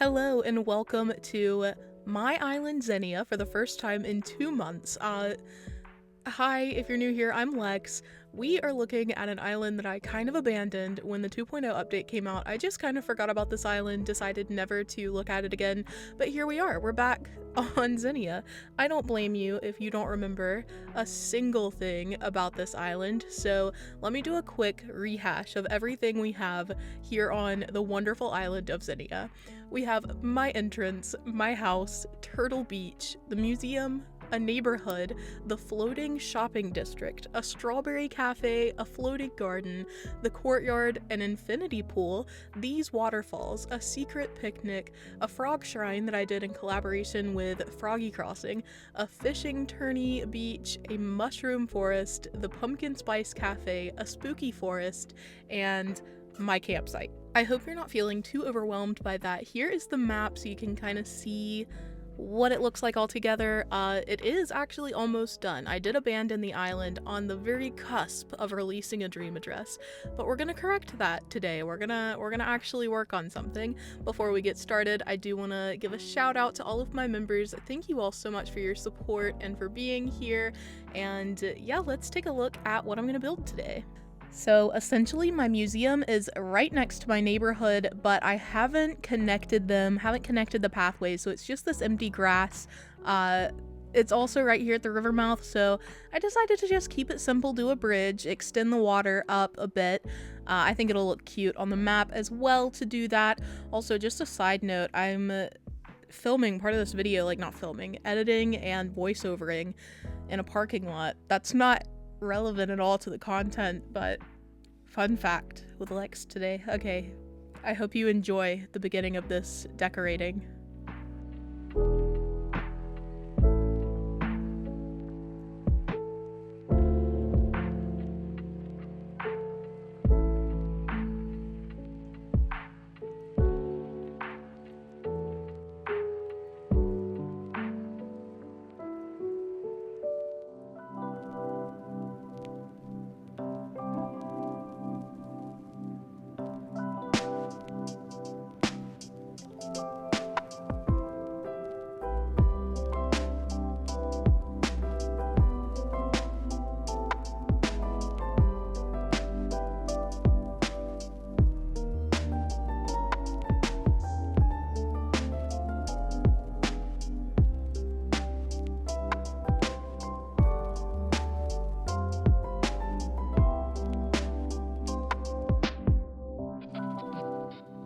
Hello and welcome to my island Zinnia for the first time in 2 months. Hi, if you're new here, I'm Lex. We are looking at an island that I kind of abandoned when the 2.0 update came out. I just kind of forgot about this island, decided never to look at it again, but here we are. We're back on Zinnia. I don't blame you if you don't remember a single thing about this island, so let me do a quick rehash of everything we have here on the wonderful island of Zinnia. We have my entrance, my house, Turtle Beach, the museum, a neighborhood, the floating shopping district, a strawberry cafe, a floating garden, the courtyard, an infinity pool, these waterfalls, a secret picnic, a frog shrine that I did in collaboration with Froggy Crossing, a fishing tourney beach, a mushroom forest, the pumpkin spice cafe, a spooky forest, and my campsite. I hope you're not feeling too overwhelmed by that. Here is the map so you can kind of see what it looks like all together. It is actually almost done. I did abandon the island on the very cusp of releasing a dream address, but we're gonna correct that today. We're gonna actually work on something. Before we get started, I do want to give a shout out to all of my members. Thank you all so much for your support and for being here. And yeah, let's take a look at what I'm gonna build today. So essentially my museum is right next to my neighborhood, but I haven't connected the pathways, so it's just this empty grass. It's also right here at the river mouth, so I decided to just keep it simple, do a bridge, extend the water up a bit. I think it'll look cute on the map as well to do that. Also, just a side note, I'm filming part of this video, editing and voiceovering in a parking lot. That's not relevant at all to the content, but fun fact with Lex today. Okay, I hope you enjoy the beginning of this decorating.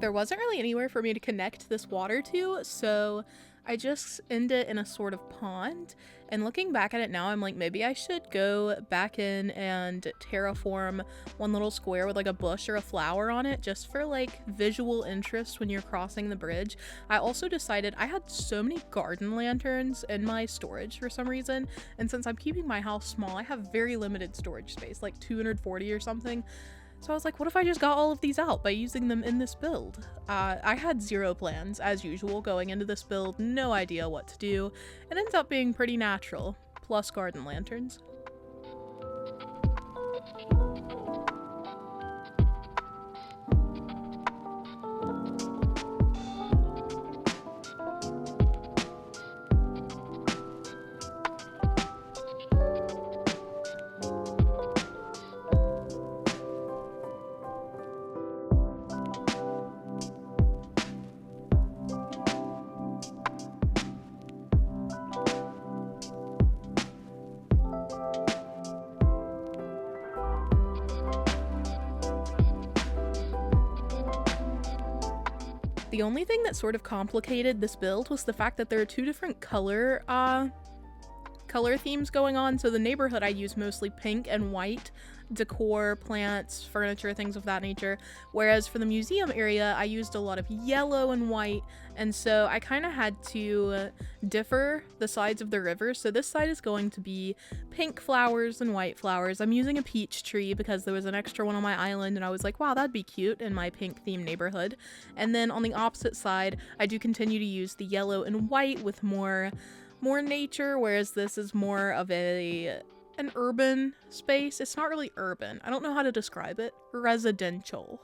There wasn't really anywhere for me to connect this water to, so I just end it in a sort of pond. And looking back at it now, I'm like, maybe I should go back in and terraform one little square with like a bush or a flower on it, just for like visual interest when you're crossing the bridge. I also decided I had so many garden lanterns in my storage for some reason, and since I'm keeping my house small, I have very limited storage space, like 240 or something. So I was like, what if I just got all of these out by using them in this build? I had zero plans, as usual, going into this build, no idea what to do. It ends up being pretty natural, plus garden lanterns. The only thing that sort of complicated this build was the fact that there are two different color themes going on. So the neighborhood I use mostly pink and white decor, plants, furniture, things of that nature, whereas for the museum area I used a lot of yellow and white, and so I kind of had to differ the sides of the river. So this side is going to be pink flowers and white flowers. I'm using a peach tree because there was an extra one on my island and I was like, wow, that'd be cute in my pink themed neighborhood. And then on the opposite side I do continue to use the yellow and white with more nature, whereas this is more of an urban space. It's not really urban. I don't know how to describe it. Residential.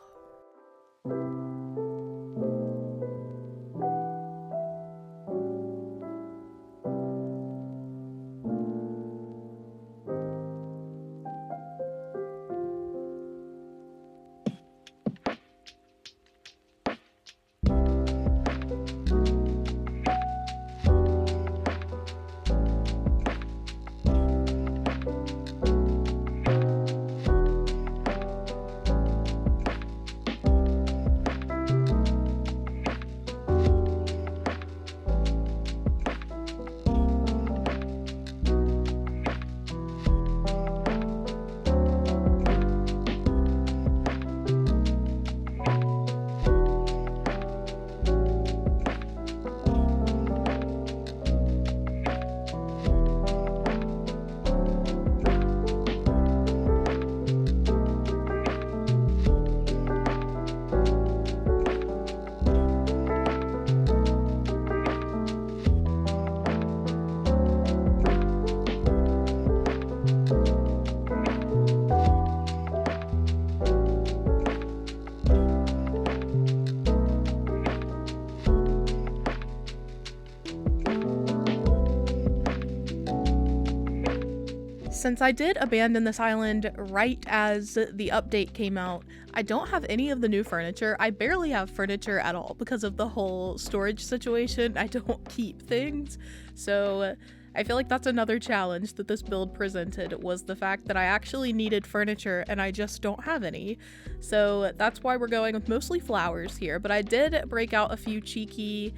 Since I did abandon this island right as the update came out, I don't have any of the new furniture. I barely have furniture at all because of the whole storage situation. I don't keep things. So I feel like that's another challenge that this build presented, was the fact that I actually needed furniture and I just don't have any. So that's why we're going with mostly flowers here, but I did break out a few cheeky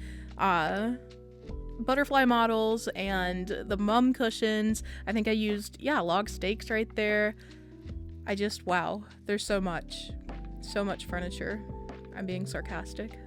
butterfly models and the mum cushions. I think I used, yeah, log stakes right there. Wow, there's so much furniture. I'm being sarcastic.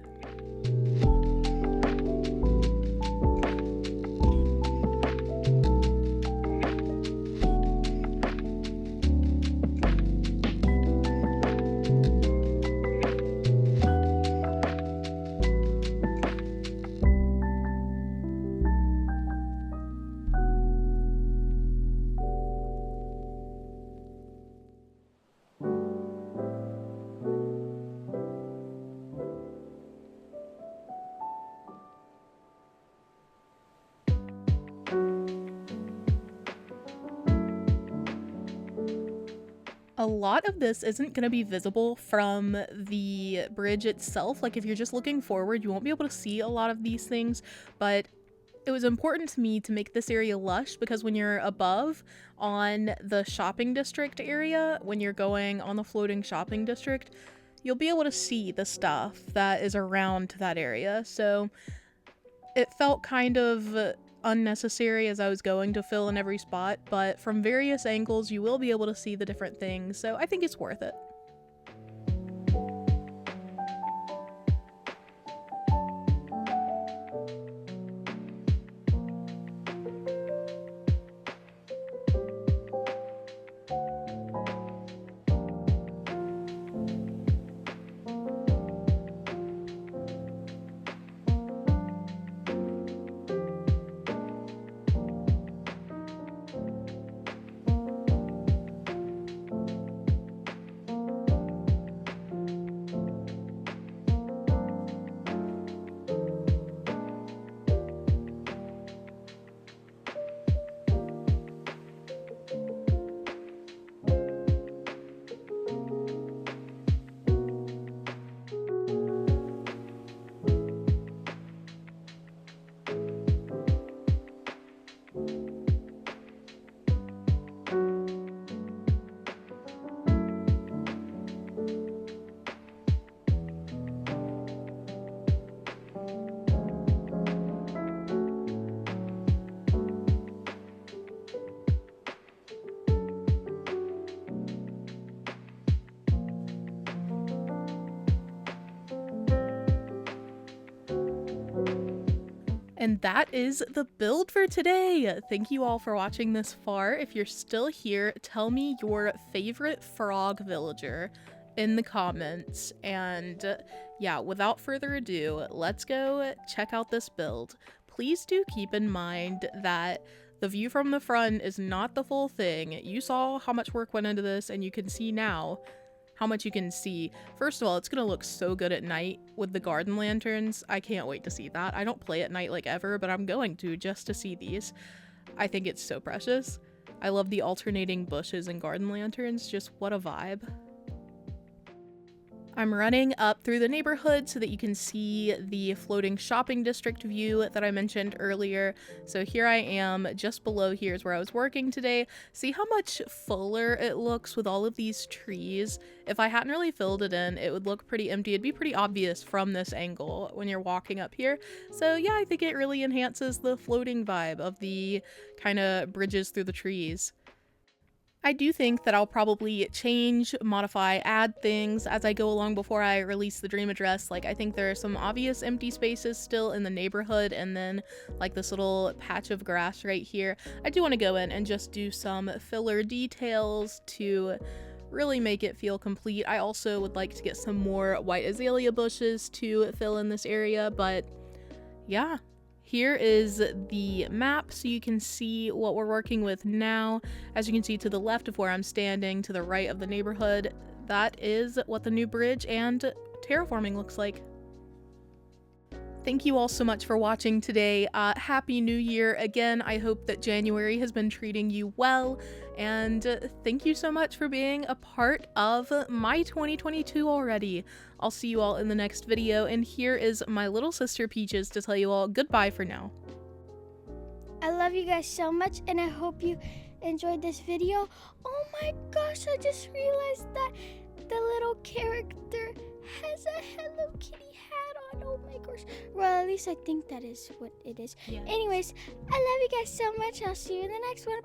A lot of this isn't going to be visible from the bridge itself. Like, if you're just looking forward, you won't be able to see a lot of these things, but it was important to me to make this area lush because when you're above on the shopping district area, when you're going on the floating shopping district, you'll be able to see the stuff that is around that area. So it felt kind of unnecessary as I was going to fill in every spot, but from various angles you will be able to see the different things, so I think it's worth it. And that is the build for today. Thank you all for watching this far. If you're still here, tell me your favorite frog villager in the comments. And yeah, without further ado, let's go check out this build. Please do keep in mind that the view from the front is not the full thing. You saw how much work went into this, and you can see now how much you can see. First of all, it's gonna look so good at night with the garden lanterns. I can't wait to see that. I don't play at night like ever, but I'm going to just to see these. I think it's so precious. I love the alternating bushes and garden lanterns. Just what a vibe. I'm running up through the neighborhood so that you can see the floating shopping district view that I mentioned earlier. So here I am, just below here is where I was working today. See how much fuller it looks with all of these trees? If I hadn't really filled it in, it would look pretty empty. It'd be pretty obvious from this angle when you're walking up here. So yeah, I think it really enhances the floating vibe of the kind of bridges through the trees. I do think that I'll probably change, modify, add things as I go along before I release the dream address. Like, I think there are some obvious empty spaces still in the neighborhood, and then like this little patch of grass right here. I do want to go in and just do some filler details to really make it feel complete. I also would like to get some more white azalea bushes to fill in this area, but yeah. Here is the map so you can see what we're working with now. As you can see to the left of where I'm standing, to the right of the neighborhood, that is what the new bridge and terraforming looks like. thank you all so much for watching today. Happy New Year again. I hope that January has been treating you well, and thank you so much for being a part of my 2022 already. I'll see you all in the next video, and here is my little sister Peaches to tell you all goodbye for now. I love you guys so much, and I hope you enjoyed this video. Oh my gosh, I just realized that the little character has a Hello Kitty hat on. Oh my gosh. Well, at least I think that is what it is. Yes. Anyways, I love you guys so much. I'll see you in the next one.